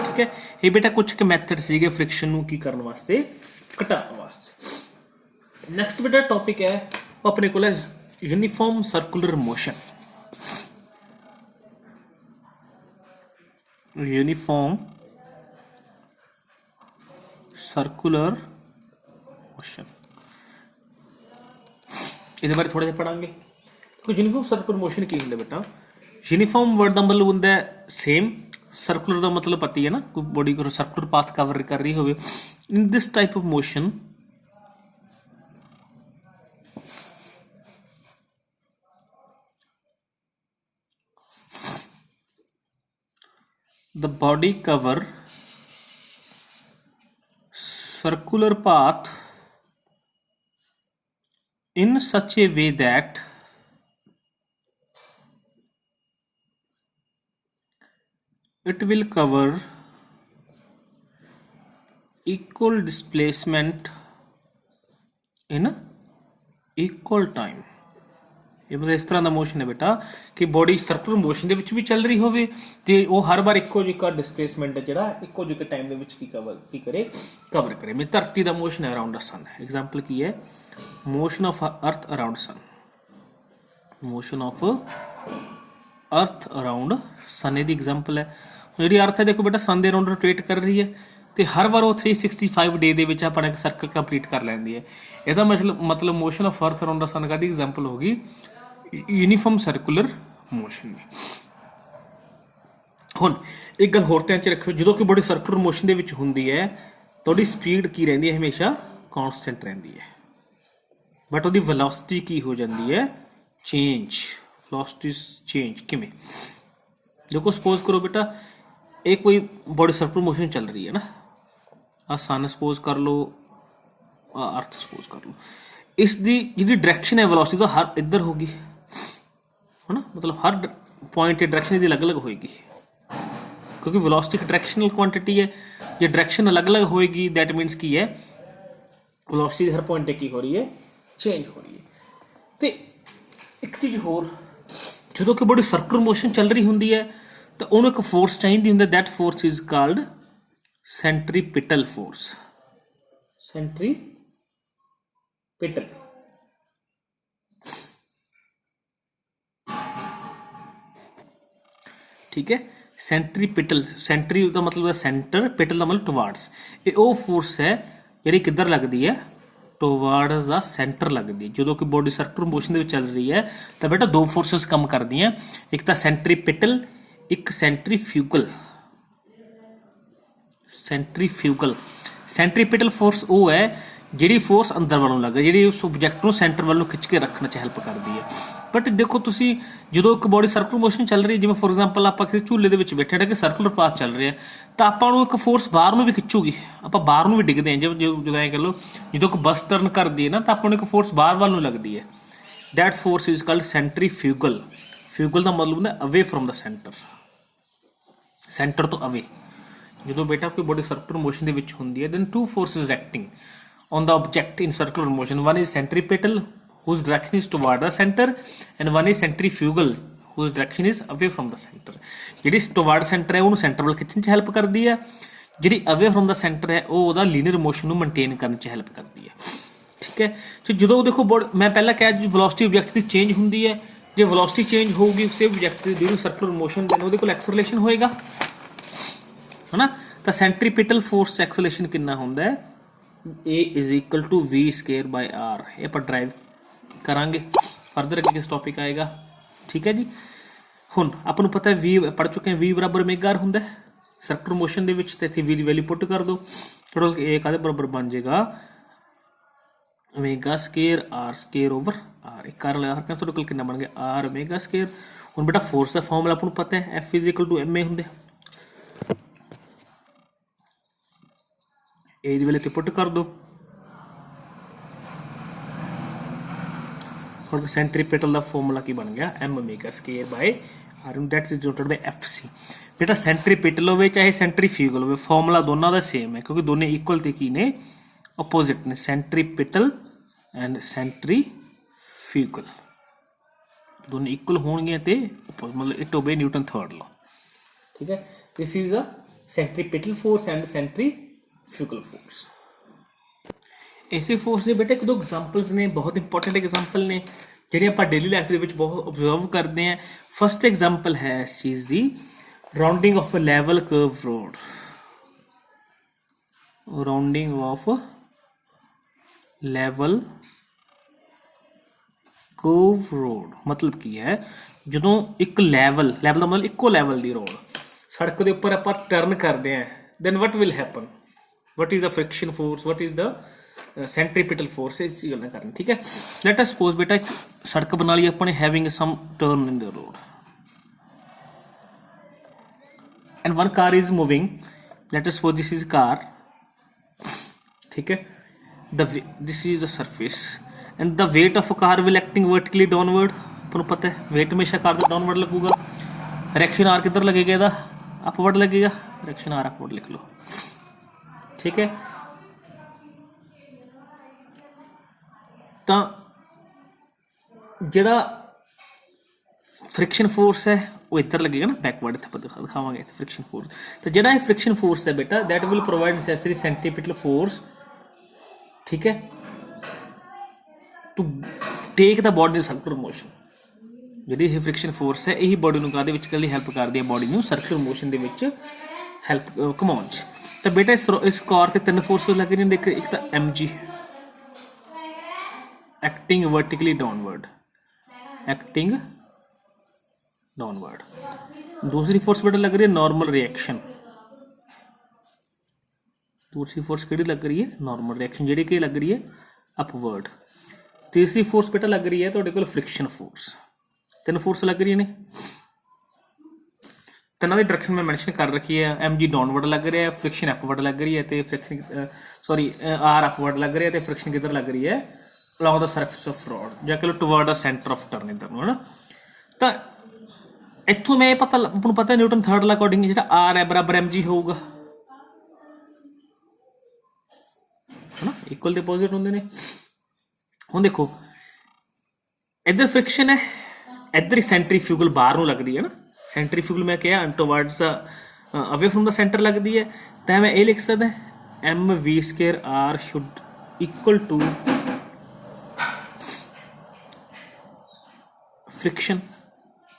ਠੀਕ ਹੈ। ਇਹ ਬੇਟਾ ਕੁਝ ਕੁ ਮੈਥਡ ਸੀਗੇ ਫ੍ਰਿਕਸ਼ਨ ਨੂੰ ਕੀ ਕਰਨ ਵਾਸਤੇ, ਘਟਾਉਣ ਵਾਸਤੇ। ਨੈਕਸਟ ਬੇਟਾ ਟੌਪਿਕ ਹੈ ਉਹ ਆਪਣੇ ਕੋਲ ਹੈ uniform circular motion. Uniform circular motion, ਇਹਦੇ ਬਾਰੇ ਥੋੜਾ ਜਿਹਾ ਪੜਾਂਗੇ। यूनिफॉर्म सर्कुलर मोशन की होंगे बेटा, यूनिफॉर्म वर्ड का मतलब होंगे सेम, सर्कुलर का मतलब पता ही है ना, कोई बॉडी को सर्कुलर पाथ कवर कर रही हो। In this type of motion the body cover circular path in such a way that it will cover equal displacement in equal time। ਇਹ ਮਤਲਬ ਇਸ ਤਰ੍ਹਾਂ ਦਾ ਮੋਸ਼ਨ ਹੈ ਬੇਟਾ ਕਿ ਬੋਡੀ ਸਰਕੂਲਰ ਮੋਸ਼ਨ ਦੇ ਵਿੱਚ ਵੀ ਚੱਲ ਰਹੀ ਹੋਵੇ ਤੇ ਉਹ ਹਰ ਵਾਰ ਇੱਕੋ ਜਿਹਾ ਡਿਸਪਲੇਸਮੈਂਟ ਹੈ ਜਿਹੜਾ ਇੱਕੋ ਜਿਹੇ ਟਾਈਮ ਦੇ ਵਿੱਚ ਕੀ ਕਵਰ ਕਰੇ। ਮੈਂ ਧਰਤੀ ਦਾ ਮੋਸ਼ਨ ਹੈ ਅਰਾਊਂਡ ਦ ਸਨ, ਐਗਜ਼ਾਮਪਲ ਕੀ ਹੈ, ਮੋਸ਼ਨ ਆਫ ਅਰਥ ਅਰਾਊਂਡ ਸਨ, ਮੋਸ਼ਨ ਆਫ ਅਰਥ ਅਰਾਊਂਡ ਸਨ ਇਹਦੀ ਐਗਜ਼ਾਮਪਲ ਹੈ। ਜਿਹੜੀ ਅਰਥ ਹੈ ਦੇਖੋ ਬੇਟਾ ਸਨ ਦੇ ਅਰਾਊਂਡ ਰੋਟੇਟ ਕਰ ਰਹੀ ਹੈ ਤੇ ਹਰ ਵਾਰ ਉਹ 365 ਡੇ ਦੇ ਵਿੱਚ ਆਪਣਾ ਇੱਕ ਸਰਕਲ ਕੰਪਲੀਟ ਕਰ ਲੈਂਦੀ ਹੈ। ਇਹਦਾ ਮਤਲਬ ਮੋਸ਼ਨ ਆਫ ਅਰਥ ਅਰਾਊਂਡ ਦ ਸਨ ਦੀ ਐਗਜ਼ਾਮਪਲ ਹੋ ਗਈ यूनिफॉर्म सर्कुलर मोशन में। ਹੁਣ ਇੱਕ ਗੱਲ ਹੋਰ ਧਿਆਨ ਚ ਰੱਖਿਓ, ਜਦੋਂ ਕਿ ਬੋਡੀ ਸਰਕੂਲਰ ਮੋਸ਼ਨ ਦੇ ਵਿੱਚ ਹੁੰਦੀ ਹੈ ਤੁਹਾਡੀ ਸਪੀਡ ਕੀ ਰਹਿੰਦੀ ਹੈ ਹਮੇਸ਼ਾ ਕਾਂਸਟੈਂਟ ਰਹਿੰਦੀ ਹੈ ਬਟ ਉਹਦੀ ਵੈਲੋਸਿਟੀ ਕੀ ਹੋ ਜਾਂਦੀ ਹੈ ਚੇਂਜ ਵੈਲੋਸਿਟੀ ਚੇਂਜ ਕਿਵੇਂ देखो सपोज करो बेटा एक कोई बॉडी सर्कुलर मोशन चल रही है ना आ सन सपोज कर लो अर्थ सपोज कर लो इसकी जी डायरेक्शन है वेलोसिटी तो हर इधर होगी है ना मतलब हर पॉइंट की डायरेक्शन इसकी अलग अलग होएगी क्योंकि वेलोसिटी एक डायरेक्शनल क्वांटिटी है ये डायरेक्शन अलग अलग होएगी दैट मीनस की है वेलोसिटी हर पॉइंट की हो रही है चेंज हो रही है तो एक चीज होर ਜਦੋਂ ਕਿ ਬੜੀ ਸਰਕੂਲਰ ਮੋਸ਼ਨ ਚੱਲ ਰਹੀ ਹੁੰਦੀ ਹੈ ਤਾਂ ਉਹਨੂੰ ਇੱਕ ਫੋਰਸ ਚਾਹੀਦੀ ਹੁੰਦੀ that force is called centripetal force centripetal ਠੀਕ ਹੈ ਸੈਂਟਰੀਪੀਟਲ ਸੈਂਟਰੀ ਦਾ ਮਤਲਬ ਹੈ ਸੈਂਟਰ ਪਿਟਲ ਦਾ ਮਤਲਬ ਟੁਵਾਰਡਸ ਇਹ ਉਹ ਫੋਰਸ ਹੈ ਜਿਹੜੀ ਕਿੱਧਰ ਲੱਗਦੀ ਹੈ ਟੁਵਾਰਡਸ ਦਾ ਸੈਂਟਰ ਲੱਗਦੀ ਜਦੋਂ ਕਿ ਬੋਡੀ ਸਰਕੂਲਰ ਮੋਸ਼ਨ ਦੇ ਵਿੱਚ ਚੱਲ ਰਹੀ ਹੈ ਤਾਂ ਬੇਟਾ ਦੋ ਫੋਰਸਸ ਕੰਮ ਕਰਦੀਆਂ ਇੱਕ ਤਾਂ ਸੈਂਟਰੀਪੀਟਲ ਇੱਕ ਸੈਂਟਰੀਫਿਊਗਲ ਸੈਂਟਰੀਪੀਟਲ ਫੋਰਸ ਉਹ ਹੈ ਜਿਹੜੀ ਫੋਰਸ ਅੰਦਰ ਵੱਲੋਂ ਲੱਗਦੀ ਜਿਹੜੀ ਉਸ ਆਬਜੈਕਟ ਨੂੰ ਸੈਂਟਰ ਵੱਲ ਨੂੰ ਖਿੱਚ ਕੇ ਰੱਖਣ 'ਚ ਹੈਲਪ ਕਰਦੀ ਹੈ ਬਟ ਦੇਖੋ ਤੁਸੀਂ ਜਦੋਂ ਇੱਕ ਬੋਡੀ ਸਰਕੂਲਰ ਮੋਸ਼ਨ ਚੱਲ ਰਹੀ ਜਿਵੇਂ ਫੋਰ ਐਗਜ਼ਾਮਪਲ ਆਪਾਂ ਕਿਸੇ ਝੂਲੇ ਦੇ ਵਿੱਚ ਬੈਠੇ ਕਿ ਸਰਕੂਲਰ ਪਾਥ ਚੱਲ ਰਿਹਾ ਤਾਂ ਆਪਾਂ ਨੂੰ ਇੱਕ ਫੋਰਸ ਬਾਹਰ ਨੂੰ ਵੀ ਖਿੱਚੂਗੀ ਆਪਾਂ ਬਾਹਰ ਨੂੰ ਵੀ ਡਿੱਗਦੇ ਹਾਂ ਜਦੋਂ ਐਂ ਕਹ ਲਓ ਜਦੋਂ ਇੱਕ ਬੱਸ ਟਰਨ ਕਰਦੀ ਹੈ ਨਾ ਤਾਂ ਆਪਾਂ ਨੂੰ ਇੱਕ ਫੋਰਸ ਬਾਹਰ ਵੱਲ ਨੂੰ ਲੱਗਦੀ ਹੈ that force is called centrifugal fugal ਦਾ ਮਤਲਬ ਹੁੰਦਾ ਅਵੇ ਫਰੋਮ ਦਾ ਸੈਂਟਰ ਤੋਂ ਅਵੇ ਜਦੋਂ ਬੇਟਾ ਕੋਈ ਬੋਡੀ ਸਰਕੂਲਰ ਮੋਸ਼ਨ ਦੇ ਵਿੱਚ ਹੁੰਦੀ ਹੈ then two forces acting on the object in circular motion one is centripetal whose direction is toward the center and one is centrifugal whose direction is away from the center ਜਿਹੜੀ toward center ਹੈ ਉਹਨੂੰ center ਵੱਲ ਖਿੱਚਣ 'ਚ help ਕਰਦੀ ਹੈ ਜਿਹੜੀ away from the center ਹੈ ਉਹ ਉਹਦਾ ਲੀਨੀਅਰ ਮੋਸ਼ਨ ਨੂੰ ਮੇਨਟੇਨ ਕਰਨ 'ਚ ਹੈਲਪ ਕਰਦੀ ਹੈ ਠੀਕ ਹੈ ਤੇ ਜਦੋਂ ਦੇਖੋ ਮੈਂ ਪਹਿਲਾਂ ਕਿਹਾ ਜੀ ਵੈਲੋਸਿਟੀ ਆਬਜੈਕਟ ਦੀ ਚੇਂਜ ਹੁੰਦੀ ਹੈ ਜੇ ਵੈਲੋਸਿਟੀ ਚੇਂਜ ਹੋਊਗੀ ਉਸੇ ਆਬਜੈਕਟ ਦੀ ਡਿਊਰਿੰਗ ਸਰਕੂਲਰ ਮੋਸ਼ਨ ਦੈਨ ਉਹਦੇ ਕੋਲ ਐਕਸਲਰੇਸ਼ਨ ਹੋਏਗਾ ਹਨਾ ਤਾਂ ਸੈਂਟਰੀਪੀਟਲ ਫੋਰਸ ਐਕਸਲਰੇਸ਼ਨ ਕਿੰਨਾ ਹੁੰਦਾ ਹੈ A is equal to v square by r ਇਹ ਆਪਾਂ ਡਰਾਈਵ ਕਰਾਂਗੇ ਫਰਦਰ ਅੱਗੇ ਕਿਸ ਟੌਪਿਕ ਆਏਗਾ ਠੀਕ ਹੈ ਜੀ ਹੁਣ ਆਪਾਂ ਨੂੰ ਪਤਾ ਹੈ v ਪੜ ਚੁੱਕੇ ਹਾਂ v ਬਰਾਬਰ ਓਮੇਗਾ r ਹੁੰਦਾ ਹੈ ਸਰਕੂਲਰ ਮੋਸ਼ਨ ਦੇ ਵਿੱਚ ਤੇ ਇੱਥੇ v ਦੀ ਵੈਲਿਊ ਪੁੱਟ ਕਰ ਦਿਓ ਟੋਟਲ ਇਹ ਕਾਹਦੇ ਬਰਾਬਰ ਬਣ ਜਾਏਗਾ omega square r square over r ਇੱਕ ਕਰ ਲਿਆ ਹਰ ਤੁਹਾਡੇ ਕੋਲ ਕਿੰਨਾ ਬਣ ਗਿਆ r ਓਮੇਗਾ ਸਕੁਅਰ ਹੁਣ ਬੇਟਾ ਫੋਰਸ ਦਾ ਫਾਰਮੂਲਾ ਆਪਾਂ ਨੂੰ ਪਤਾ ਹੈ f is equal to ma ਹੁੰਦਾ ए दी वैल्यू पुट कर दो और सेंट्रीपेटल का फॉर्मूला की बन गया m omega square by r that is denoted by fc बेटा सेंट्रीपेटल होवे चाहे सेंट्रीफ्यूगल होवे फॉर्मूला दोनों का सेम है क्योंकि दोनों इक्वल ते की ने अपोजिट ने सेंट्रीपेटल एंड सेंट्रीफ्यूगल दोनों इक्वल होंगे ते मतलब इट ओबे न्यूटन थर्ड लॉ ठीक है this is a centripetal force and centrifugal force ਐਸੇ ਫੋਰਸ ਦੇ ਬੇਟੇ ਇੱਕ ਦੋ ਐਗਜ਼ਾਮਪਲਸ ਨੇ ਬਹੁਤ ਇੰਪੋਰਟੈਂਟ ਐਗਜ਼ਾਮਪਲ ਨੇ ਜਿਹੜੇ ਆਪਾਂ ਡੇਲੀ ਲਾਈਫ ਦੇ ਵਿੱਚ ਬਹੁਤ ਆਬਜ਼ਰਵ ਕਰਦੇ ਆ ਫਸਟ ਐਗਜ਼ਾਮਪਲ ਹੈ ਇਸ ਚੀਜ਼ ਦੀ rounding of a level curve road rounding of level curve road ਮਤਲਬ ਕੀ ਹੈ ਜਦੋਂ ਇੱਕ ਲੈਵਲ ਦਾ ਮਤਲਬ ਇੱਕੋ ਲੈਵਲ ਦੀ ਰੋਡ ਸੜਕ ਦੇ ਉੱਪਰ ਆਪਾਂ ਟਰਨ ਕਰਦੇ ਆ then what will happen what is the friction force what is the centripetal force ਇਸ ਚੀਜ਼ ਗੱਲ ਕਰਨੀ ਠੀਕ ਹੈ let us suppose ਬੇਟਾ ਇੱਕ ਸੜਕ ਬਣਾ ਲਈ ਆਪਾਂ ਨੇ having some turn in the road and one car is moving let us suppose this is car ठीक है this is the surface and the weight of a car will acting vertically downward ਆਪਾਂ ਨੂੰ ਪਤਾ ਹੈ weight ਹਮੇਸ਼ਾ ਕਾਰ ਦਾ downward ਲੱਗੂਗਾ reaction r ਕਿੱਧਰ ਲੱਗੇਗਾ ਇਹਦਾ अपवर्ड लगेगा डायरेक्शन आर अपवर्ड लिख लो ठीक है तो जेड़ा फ्रिक्शन फोर्स है वो इधर लगेगा ना बैकवर्ड दिखावांगे फ्रिक्शन फोर्स तो जेड़ा ये फ्रिक्शन फोर्स है बेटा that will provide necessary centripetal force ठीक है to take the body circular motion ਜਿਹੜੀ ਇਹ ਫ੍ਰਿਕਸ਼ਨ ਫੋਰਸ ਹੈ ਇਹੀ ਬੋਡੀ ਨੂੰ ਕਾਹਦੇ ਵਿੱਚ ਲਈ ਹੈਲਪ ਕਰਦੀ ਹੈ ਬੋਡੀ ਨੂੰ ਸਰਕੂਲਰ ਮੋਸ਼ਨ ਦੇ ਵਿੱਚ ਹੈਲਪ ਕਮਾਉਣ 'ਚ ਤਾਂ ਬੇਟਾ ਇਸ ਕਾਰ ਤੇ ਤਿੰਨ ਫੋਰਸਸ ਲੱਗ ਰਹੀਆਂ ਦੇਖ ਇੱਕ ਤਾਂ mg ਐਕਟਿੰਗ ਵਰਟੀਕਲੀ ਡਾਊਨਵਰਡ दूसरी फोर्स बेटा लग रही है नॉर्मल दूसरी फोर्स किहड़ी लग रही है नॉर्मल रिएक्शन जिहड़ी कि लग रही है अपवर्ड। तीसरी फोर्स बेटा लग रही है तुहाडे कोल फ्रिक्शन फोर्स। तीन फोर्स लग रही ने तिना की डायरेक्शन मैं मैंशन कर रखी है। एम जी डाउनवर्ड लग रहा है, फ्रिक्शन अपवर्ड लग रही है, तो फ्रिक्शन सॉरी आर अपवर्ड लग रही है, तो फ्रिक्शन किधर लग रही है along the surface of rod ਜਾਂ ਕਿ toward the centre of turn ਇਧਰ ਨੂੰ ਹੈ ਨਾ। ਤਾਂ ਇੱਥੋਂ ਮੈਂ ਇਹ ਪਤਾ ਆਪਾਂ ਨੂੰ ਪਤਾ ਨਿਊਟਨ ਥਰਡ ਲਾ ਅਕੋਰਡਿੰਗ ਜਿਹੜਾ ਆਰ ਹੈ ਬਰਾਬਰ ਐਮ ਜੀ ਹੋਊਗਾ ਹੈ ਨਾ, ਇਕੁਅਲ ਦੇ ਆਪੋਜ਼ਿਟ ਹੁੰਦੇ ਨੇ। ਹੁਣ ਦੇਖੋ ਇੱਧਰ ਫ੍ਰਿਕਸ਼ਨ ਹੈ, ਇੱਧਰ ਸੈਂਟਰੀਫਿਊਗਲ ਬਾਹਰ ਨੂੰ ਲੱਗਦੀ ਹੈ ਨਾ। ਸੈਂਟਰੀਫਿਊਗਲ ਮੈਂ ਕਿਹਾ ਟੁਵਰਡਸ ਅਵੇ ਫਰਮ ਦਾ ਸੈਂਟਰ ਲੱਗਦੀ ਹੈ, ਤਾਂ ਮੈਂ ਇਹ ਲਿਖ ਸਕਦਾ M V square R should equal to friction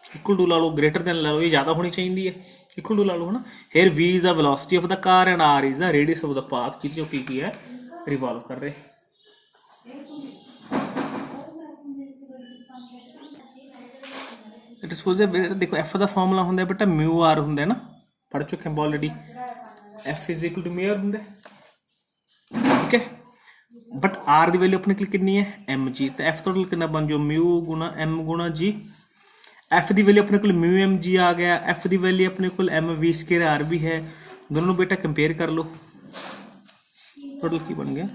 equal to ला लो, ग्रेटर दैन ला लो, ये ज़्यादा होनी चाहिए है, इक्वल टू ला लो है ना। Here v is the velocity of the car and r is the radius of the path की जो की है रिवॉल्व कर रहे। देखो एफ का फॉर्मूला होंगे बेटा म्यू आर होंगे ना, पढ़ चुके हैं already. F is equal to mu r होंगे, ठीक है। बट आर की वैल्यू अपने कोल कितनी है एम जी, तो एफ टोटल कितना बन जाओ म्यू गुना एम गुना जी। एफ की वैल्यू अपने कोल म्यू एम जी आ गया, एफ की वैल्यू अपने कोल एम वी स्क्वायर आर भी है, दोनों बेटा कंपेयर कर लो, टोटल की बन गया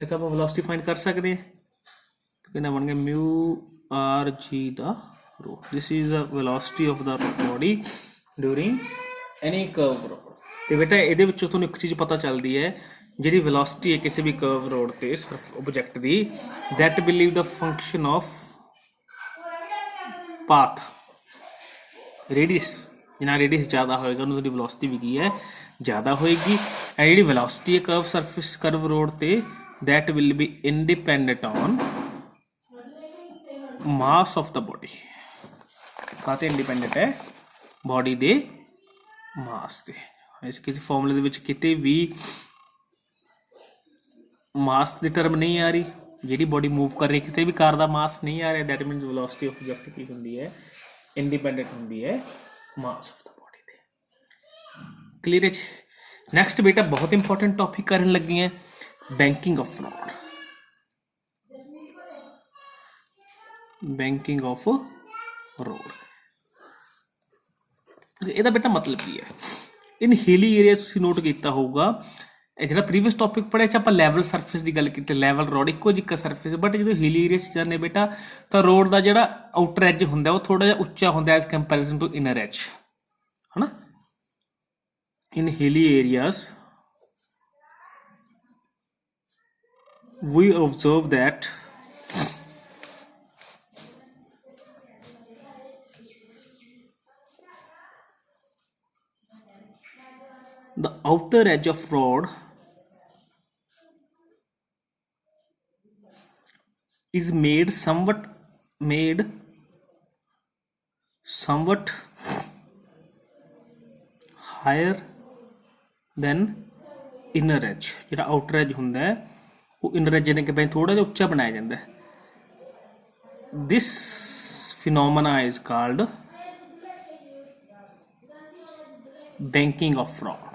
एक आप वेलोसिटी फाइंड कर सकते हैं, तो कितना बन गया म्यू आर जी द रो। This is the velocity of the body during any curve road. तो बेटा ये तुहानूं एक चीज़ पता चलती है जिहड़ी वेलोसिटी है किसी भी कर्व रोड ते object the, that will leave the function of path radius. Jinnah radius ज़्यादा होएगा उन्होंने वेलोसिटी भी की है ज़्यादा होएगी। एंड जिहड़ी वेलोसिटी है कर्व सरफेस कर्व रोड ते that will be independent on mass of the body. काते इंडिपेंडेंट है बॉडी दे मास से। किसी फॉर्मूले के किते भी मास की टर्म नहीं आ रही, जी बॉडी मूव कर रही किसी भी कार का मास नहीं आ रहा, दैट मीनस वेलोसिटी ऑफ ऑब्जेक्ट की होंगी है इंडिपेंडेंट होंगी है mass of the body they. Clear है। नैक्सट बेटा बहुत इंपॉर्टेंट टॉपिक करन लगी है banking of rod. Banking of road ਇਹਦਾ बेटा मतलब की है इन हिली एरिया तुसीं नोट किया होगा जो प्रीवियस टॉपिक पढ़े आप लैवल सरफेस की गल की, लैवल रोड इको जिहा सरफेस, बट जो हिली एरिया जाने बेटा तो रोड का जो आउटर एज होंगे वो थोड़ा जिहा उच्चा होंगे edge comparison to inner edge है ना। In hilly areas we observe that the outer edge of rod is made somewhat higher than inner edge। जो outer edge होंगे वो inner edge ने के थोड़ा जिहा उच्चा बनाया जाता है। this phenomena is called banking of rod।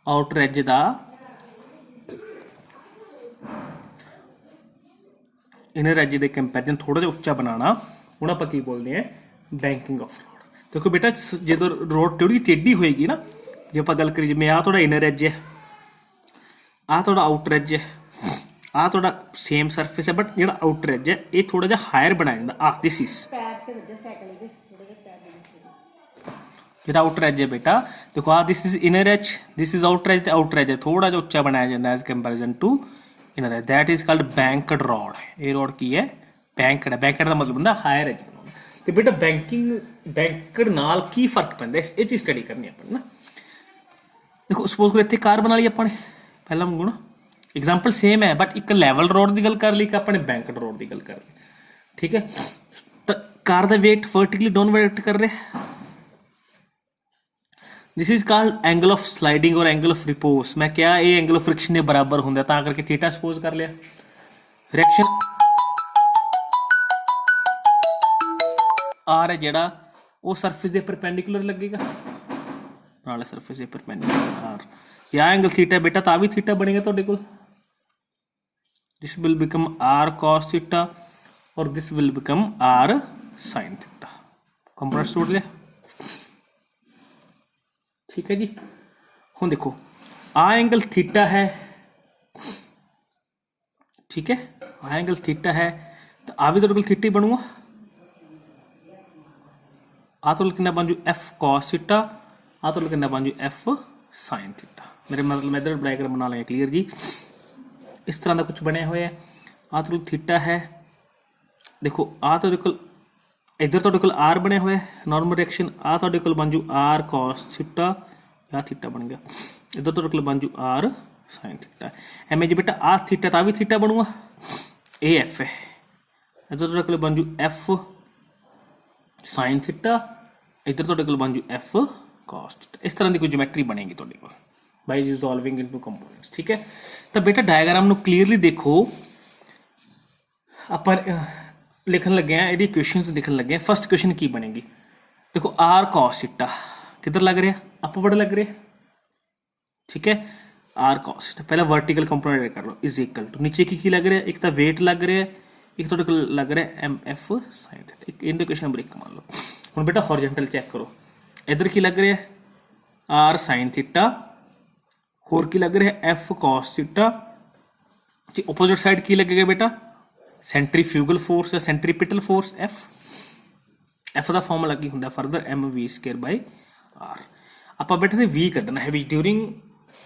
Outer as का इनर एज के कंपैरिजन थोड़ा जिहा उच्चा बनाना हुण आपां की बोलते हैं बैंकिंग ऑफ रोड। देखो बेटा जो रोड थोड़ी टेढ़ी होएगी ना, जो आप गल करिए जिवें आ थोड़ा इनर एज है, आ थोड़ा आउटर एज है, आ थोड़ा सेम सरफेस है, बट जो आउटर एज है ये थोड़ा जिहा हायर बनाया जाता। आ दिस इज जो आउटर एज है बेटा देखो आ this is inner edge, this is outer edge, outer edge थोड़ा जिहा उच्चा बनाया जाता है edge comparison to inner edge, that is called banked road. ये रॉड की है बैंकड है, बैंकड का मतलब होंगे हायर एज। तो बेटा बैंकिंग बैंकड नाल की फर्क पैंदा ये चीज स्टडी करनी अपन ना। देखो सपोज करो इत्थे कार बना ली अपने पहला मंगू ना, एग्जाम्पल सेम है बट एक लैवल रोड की गल कर ली, अपने बैंकड रोड की गल कर ली, ठीक है। तो कार का वेट वर्टिकली डाउनवर्ड एक्ट कर रहे, this is called angle of sliding और एंगल ऑफ रिपोज। मैं क्या ये एंगल ऑफ फ्रिक्शन के बराबर होंगे ता करके थीटा सपोज कर लिया। रिएक्शन आर है जिहड़ा वो सरफेस के परपेंडिकुलर लगेगा, नाले सरफेस के परपेंडिकुलर आर। या एंगल थीटा बेटा तो भी थीटा बनेगा तुहाडे कोल, this will become R cos theta और this will become R sine theta. Components जोड़ लिया, ठीक है जी। हुण देखो आ एंगल थीटा है, ठीक है, आ एंगल थीटा है तो आ भी तुहाडे कोल थीटा ही बनूगा। आ तो कितना बन जू एफ कॉस थीटा, आ तो कितना बन जू एफ साइन थीटा। मेरे मतलब मैं डायग्राम बना लेंगे क्लियर जी। इस तरह का कुछ बने हुए है। आ तो थीटा है, देखो आ तो इधर तो आर बने हुए नॉर्मल रिएक्शन, आ तो बन जू आर कॉस थीटा, या थीटा बन गया, इधर तो बन जू r sine theta. M g बेटा आ थीटा तो भी थीटा बनूगा, ए एफ है, इधर तो बन जू एफ साइन थीटा, इधर तो बन जू एफ कॉस थीटा। इस तरह की कोई ज्योमेट्री बनेगी तुहाडे कोल बाय रिजॉल्विंग इनटू कंपोनेंट्स, ठीक है। तो बेटा डायग्राम नु क्लीयरली देखो, आप लिखन लगे हैं, ये इक्वेशंस लिखन लगे हैं। फर्स्ट इक्वेशन की बनेगी, देखो आर कॉस थीटा किधर लग रहा है, अपवर्ड लग रहा है, ठीक है। आर कॉस थीटा पहले वर्टिकल कंपोनेंट कर लो, इज इक्वल टू नीचे की लग रहा है, एक तो वेट लग रहा है, एक तो लग रहा है एम एफ साइन थीटा। एक इक्वेशन नंबर 1 मान लो। हुण बेटा हॉरिजॉन्टल चेक करो, इधर की लग रहा है आर साइन थीटा, होर की लग रहा है f cos theta, opposite side की लगेगा बेटा सेंट्रीफ्यूगल फोर्स या सेंट्रीपिटल फोर्स एफ का फॉर्मूला की होंगे further m we square by r. आप बेटा ने वी कढ़ना है भी during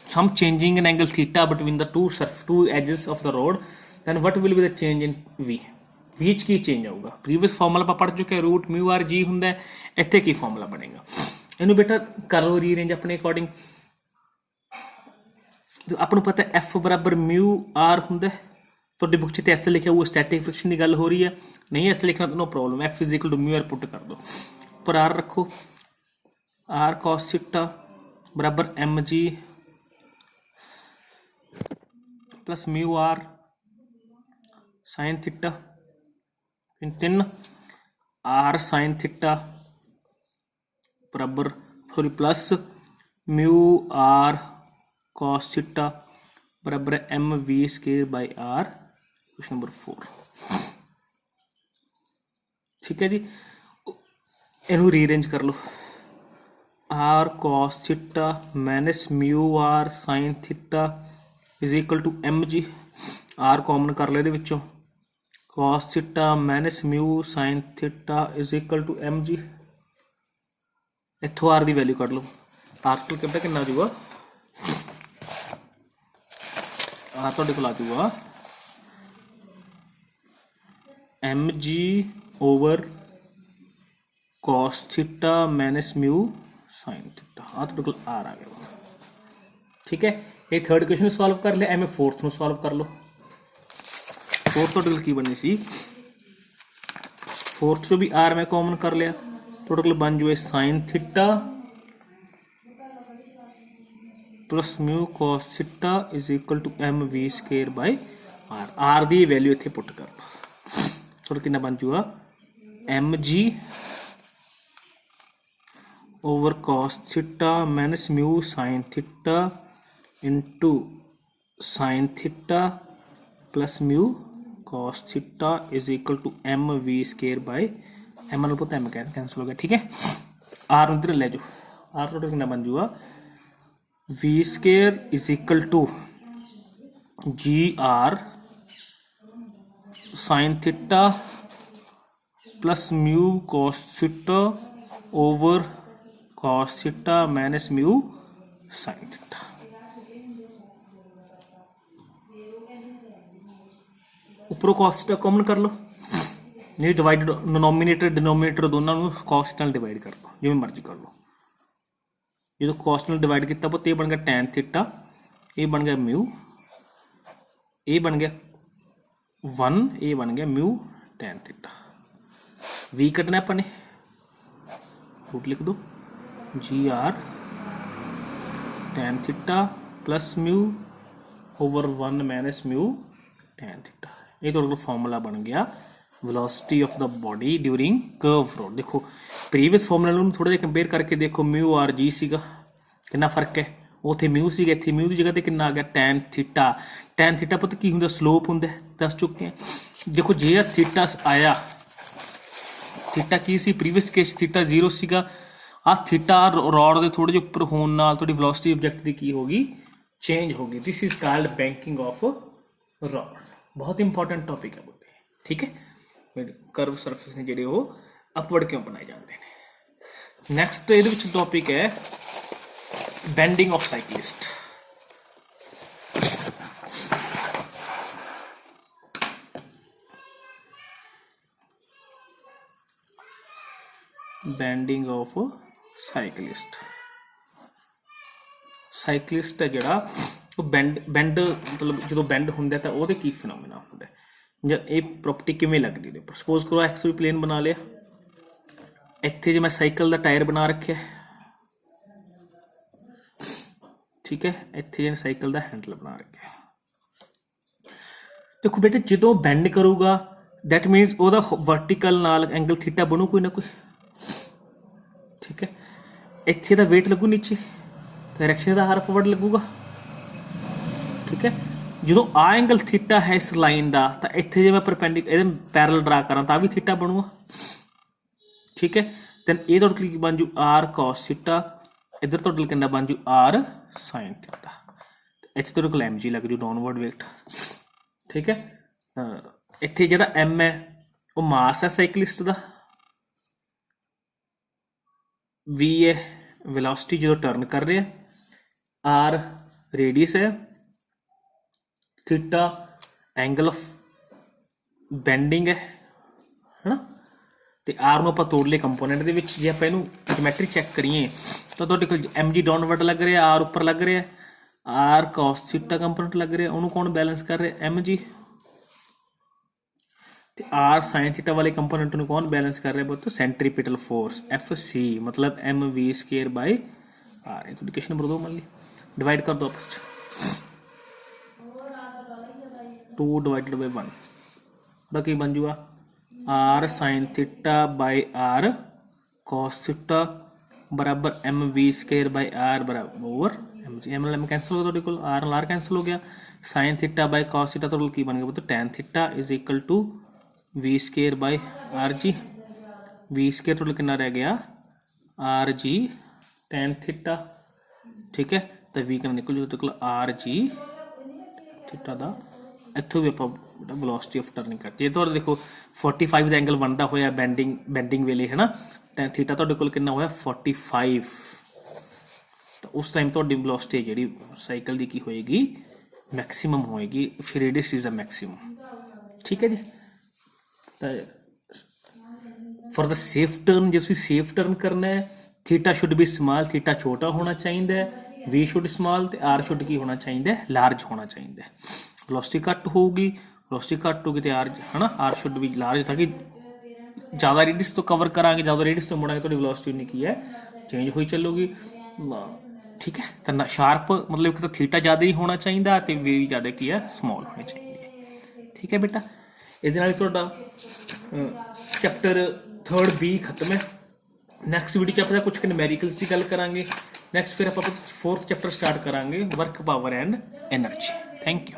some changing in angle theta between the two edges of the rod, then what will be the change in v, v च की चेंज आऊगा। प्रीवियस फॉर्मूला आप पढ़ चुके हैं, रूट म्यू आर जी होंगे, इत्थे की फॉर्मूला बनेगा। इनू बेटा कर लो रीअरेंज अपने अकॉर्डिंग। आपको पता है एफ बराबर म्यू आर होंगे, तो बुक च एस लिखा हुआ स्टैटिक फ्रिक्शन की गल हो रही है, नहीं एस लिखना तो no problem, F is equal to mu R put कर दो, पर आर रखो, आर कॉस थीटा बराबर M G plus mu R sine theta in 3 R sine theta बराबर sorry plus mu R cos theta बराबर M we square by R, question number 4, ठीक है जी। इनू रीअरेंज कर लो, R cos theta minus mu R sine theta is equal to M ji, are common कर लो ये, cos theta minus mu sine theta is equal to M G. इतों आर की वैल्यू कढ़ लो, आर तो बेटा कितना आ जाऊगा, आर तो आ जाऊगा M G over cos theta minus mu sine theta, आ तो आर आ गया, ठीक है। ये थर्ड क्वेश्चन सॉल्व कर लिया, एम फोर्थ में सॉल्व कर लो। फोर्थ टोटल की बनी सी, फोर्थ चो भी आर में कॉमन कर लिया, टोटल बन जो sine theta plus mu cos theta is equal to M we square by R. R की वैल्यू इतने पुट कर लो, टोटल कितना बन जूगा M G over cos theta minus mu sine theta into sine theta plus mu cos theta is equal to M we square by M L पुत M cancel हो गया, ठीक है। आर उधर ले जाओ, आर टोटल कितना बन जूगा V square is equal to G R sine theta plus mu cos theta over cos theta minus mu sine theta. उपरों कॉस थीटा कॉमन कर लो, नहीं डिवाइड नोमिनेटर डिनोमिनेटर दोनों कॉस थीटा डिवाइड कर लो, जिवें मर्जी कर लो। जो कॉस नाल डिवाइड किया पुत ये बन गया टैन थीटा, ये बन गया म्यू, ये बन गया 1, ये बन गया म्यू टैन थीटा। वी कटना अपने रूट लिख दो g r tan theta plus mu over 1 minus mu tan theta. ये तो फॉर्मूला बन गया velocity of the body during curve road. देखो ਪ੍ਰੀਵੀਅਸ ਫਾਰਮੂਲਾ ਨੂੰ ਥੋੜਾ ਜਿਹਾ ਕੰਪੇਅਰ ਕਰਕੇ ਦੇਖੋ, ਮਿਊ ਆਰ ਜੀ ਸੀਗਾ, ਕਿੰਨਾ ਫਰਕ ਹੈ। ਉੱਥੇ ਮਿਊ ਸੀਗਾ, ਇੱਥੇ ਮਿਊ ਦੀ ਜਗ੍ਹਾ ਤੇ ਕਿੰਨਾ ਆ ਗਿਆ, ਟੈਨ ਥੀਟਾ। ਟੈਨ ਥੀਟਾ ਪਤਾ ਕੀ ਹੁੰਦਾ, ਸਲੋਪ ਹੁੰਦਾ, ਦੱਸ ਚੁੱਕੇ ਆ। ਦੇਖੋ ਜੇ ਆ ਥੀਟਾ ਆਇਆ, ਥੀਟਾ ਕੀ ਸੀ ਪ੍ਰੀਵੀਅਸ ਕੇਸ, ਥੀਟਾ 0 ਸੀਗਾ। ਆ ਥੀਟਾ ਰੋਡ ਦੇ ਥੋੜੇ ਜਿਹੇ ਉੱਪਰ ਹੋਣ ਨਾਲ ਤੁਹਾਡੀ ਵੈਲੋਸਿਟੀ ਆਬਜੈਕਟ ਦੀ ਕੀ ਹੋਗੀ, ਚੇਂਜ ਹੋ ਗਈ। This is called banking of road. ਬਹੁਤ ਇੰਪੋਰਟੈਂਟ ਟॉपिक ਹੈ ਬੋਲੇ, ਠੀਕ ਹੈ। ਕਰਵ ਸਰਫੇਸ ਨੇ ਜਿਹੜੇ ਉਹ ਅਪਵਰਡ ਕਿਉਂ ਬਣਾਏ ਜਾਂਦੇ ਨੇ। ਨੈਕਸਟ ਇਹਦੇ ਵਿੱਚ ਟॉपिक ਹੈ bending of cyclist. Bending of cyclist. Cyclist ਹੈ ਜਿਹੜਾ ਉਹ ਬੈਂਡ ਮਤਲਬ ਜਦੋਂ ਬੈਂਡ ਹੁੰਦਾ ਤਾਂ ਉਹਦੇ ਕੀ ਫਿਨੋਮੀਨਾ ਹੁੰਦਾ, ਜਾਂ ਇਹ ਪ੍ਰੋਪਰਟੀ ਕਿਵੇਂ ਲੱਗਦੀ ਇਹਦੇ ਉੱਪਰ। ਸਪੋਜ਼ ਕਰੋ ਐਕਸ ਵੀ ਪਲੇਨ ਬਣਾ ਲਿਆ, ਇੱਥੇ ਜੇ ਮੈਂ ਸਾਈਕਲ ਦਾ ਟਾਇਰ ਬਣਾ ਰੱਖਿਆ, ਠੀਕ ਹੈ, ਇੱਥੇ ਜੇ ਸਾਈਕਲ ਦਾ ਹੈਂਡਲ ਬਣਾ ਰੱਖਿਆ। ਦੇਖੋ ਬੇਟੇ ਜਦੋਂ ਬੈਂਡ ਕਰੂਗਾ ਦੈਟ ਮੀਨਸ ਉਹਦਾ ਵਰਟੀਕਲ ਨਾਲ ਐਂਗਲ ਥੀਟਾ ਬਣੂ ਕੋਈ ਨਾ ਕੋਈ, ਠੀਕ ਹੈ। ਇੱਥੇ ਦਾ weight ਲੱਗੂ ਨੀਚੇ, ਡਾਇਰੈਕਸ਼ਨ ਦਾ ਹਰ ਫਾਰਵਰਡ ਲੱਗੂਗਾ, ਠੀਕ ਹੈ। ਜਦੋਂ ਆ ਐਂਗਲ ਥੀਟਾ ਹੈ ਇਸ ਲਾਈਨ ਦਾ, ਤਾਂ ਇੱਥੇ ਜੇ ਮੈਂ ਪਰਪੈਂਡੀਕੂਲਰ ਇਹਦੇ ਪੈਰਲਲ ਡਰਾ ਕਰਾਂ ਤਾਂ ਵੀ ਥੀਟਾ ਬਣੂਗਾ, ਠੀਕ ਹੈ। ਦੈਨ ਇਹ ਤੁਹਾਡੇ ਕੀ ਬਣ ਜੂ, ਆਰ ਕੋਸ ਥੀਟਾ, ਇੱਧਰ ਤੁਹਾਡੇ ਕਿੰਨਾ ਬਣ ਜੂ, ਆਰ ਸਾਈਨ ਥੀਟਾ। ਇੱਥੇ ਤੁਹਾਡੇ ਕੋਲ ਐਮ ਜੀ ਲੱਗ ਜੂ, ਡਾਊਨਵਰਡ ਵੇਟ, ਠੀਕ ਹੈ। ਇੱਥੇ ਜਿਹੜਾ ਐਮ ਹੈ ਉਹ ਮਾਸ ਹੈ ਸਾਈਕਲਿਸਟ ਦਾ, ਵੀ ਹੈ ਵੈਲੋਸਿਟੀ ਜਦੋਂ ਟਰਨ ਕਰ ਰਿਹਾ, ਆਰ ਰੇਡੀਅਸ ਹੈ, ਥੀਟਾ ਐਂਗਲ ਆਫ ਬੈਂਡਿੰਗ ਹੈ ਨਾ। ਤੇ ਆਰ ਨੂੰ ਆਪਾਂ ਤੋੜ ਲਏ ਕੰਪੋਨੈਂਟ ਦੇ ਵਿੱਚ। ਜੇ ਆਪਾਂ ਇਹਨੂੰ ਜਿਓਮੈਟਰੀ ਚੈੱਕ ਕਰੀਏ ਤਾਂ ਤੁਹਾਡੇ ਕੋਲ ਐਮ ਜੀ ਡਾਊਨਵਰਡ ਲੱਗ ਰਿਹਾ, ਆਰ ਉੱਪਰ ਲੱਗ ਰਿਹਾ, ਆਰ ਕਾਸ ਥੀਟਾ ਕੰਪੋਨੈਂਟ ਲੱਗ ਰਿਹਾ, ਉਹਨੂੰ ਕੌਣ ਬੈਲੈਂਸ ਕਰ ਰਿਹਾ, ਐਮ ਜੀ। ਤੇ ਆਰ ਸਾਈਨ ਥੀਟਾ ਵਾਲੇ ਕੰਪੋਨੈਂਟ ਨੂੰ ਕੌਣ ਬੈਲੈਂਸ ਕਰ ਰਿਹਾ ਬੋਲੋ, ਸੈਂਟਰੀਪੀਟਲ ਫੋਰਸ ਐਫ ਸੀ, ਮਤਲਬ ਐਮ ਵੀ ਸਕੁਅਰ ਬਾਈ ਆਰ। ਇਹ ਤੁਹਾਡੀ क्वेश्चन नंबर 2 मान ली, डिवाइड कर दो आपस में, 2 डिवाइडेड बाई 1 बाकी बन जूगा r sine theta by r cos theta बराबर M v square by r बराबर over m g. M m cancel हो गया, आर आर कैंसल हो गया, sine theta by cos theta तो की बन गया तो tan theta is equal to v square by r g. V square तो कितना रह गया, आर जी टैन थीटा, ठीक है। तो वी कितना निकल जू, आर जी थीटा का। ਇੱਥੋਂ ਵੀ ਆਪਾਂ ਵੈਲੋਸਿਟੀ ਆਫ ਟਰਨਿੰਗ ਕੱਟ। ਜੇ ਤੁਹਾਡੇ ਦੇਖੋ 45 ਦਾ ਐਂਗਲ ਬਣਦਾ ਹੋਇਆ ਬੈਂਡਿੰਗ ਵੇਲੇ ਹੈ ਨਾ, ਟੈਨ ਥੀਟਾ ਤੁਹਾਡੇ ਕੋਲ ਕਿੰਨਾ ਹੋਇਆ 45, ਤਾਂ ਉਸ ਟਾਈਮ ਤੁਹਾਡੀ ਵੈਲੋਸਿਟੀ ਜਿਹੜੀ ਸਾਈਕਲ ਦੀ ਕੀ ਹੋਏਗੀ, ਮੈਕਸਿਮਮ ਹੋਏਗੀ, ਫਿਰ ਰੇਡੀਅਸ ਇਜ਼ ਅ ਮੈਕਸਿਮਮ, ਠੀਕ ਹੈ ਜੀ। ਤਾਂ ਫॉर द ਸੇਫ ਟਰਨ, ਜੇ ਤੁਸੀਂ ਸੇਫ ਟਰਨ ਕਰਨਾ ਹੈ, theta should be small, theta ਛੋਟਾ ਹੋਣਾ ਚਾਹੀਦਾ ਹੈ, ਵੀ ਸ਼ੁੱਡ ਸਮਾਲ ਤੇ ਆਰ ਸ਼ੁੱਡ ਕੀ ਹੋਣਾ ਚਾਹੀਦਾ ਹੈ, ਲਾਰਜ ਹੋਣਾ ਚਾਹੀਦਾ ਹੈ। ਵੈਲੋਸਿਟੀ ਘੱਟ ਹੋਊਗੀ, ਵੈਲੋਸਿਟੀ ਘੱਟ ਹੋਊਗੀ ਤੇ ਆਰ ਹੈ ਨਾ, ਆਰ ਸ਼ੁੱਡ ਵੀ ਲਾਰਜ, ਤਾਂ ਕਿ ਜ਼ਿਆਦਾ ਰੇਡੀਅਸ ਤੋਂ ਕਵਰ ਕਰਾਂਗੇ, ਜ਼ਿਆਦਾ ਰੇਡੀਅਸ ਤੋਂ ਮੁੜਾਂਗੇ, ਤੁਹਾਡੀ ਵੈਲੋਸਿਟੀ ਉਨੀ ਕੀ ਹੈ, ਚੇਂਜ ਹੋਈ ਚੱਲੂਗੀ, ਠੀਕ ਹੈ। ਤਾਂ ਸ਼ਾਰਪ ਮਤਲਬ ਕਿ ਤਾਂ ਥੀਟਾ ਜ਼ਿਆਦਾ ਹੀ ਹੋਣਾ ਚਾਹੀਦਾ ਤੇ ਵੀ ਜ਼ਿਆਦਾ ਕੀ ਹੈ, ਸਮਾਲ ਹੋਣੀ ਚਾਹੀਦੀ ਹੈ, ਠੀਕ ਹੈ ਬੇਟਾ। ਇਹਦੇ ਨਾਲ ਤੁਹਾਡਾ ਚੈਪਟਰ 3 B ਖਤਮ ਹੈ। ਨੈਕਸਟ ਵੀਡੀਓ 'ਚ ਆਪਾਂ ਕੁਝ ਨਿਊਮੈਰੀਕਲਸ ਦੀ ਗੱਲ ਕਰਾਂਗੇ। ਨੈਕਸਟ ਫਿਰ ਆਪਾਂ 4th ਚੈਪਟਰ ਸਟਾਰਟ ਕਰਾਂਗੇ, work power and energy. Thank you.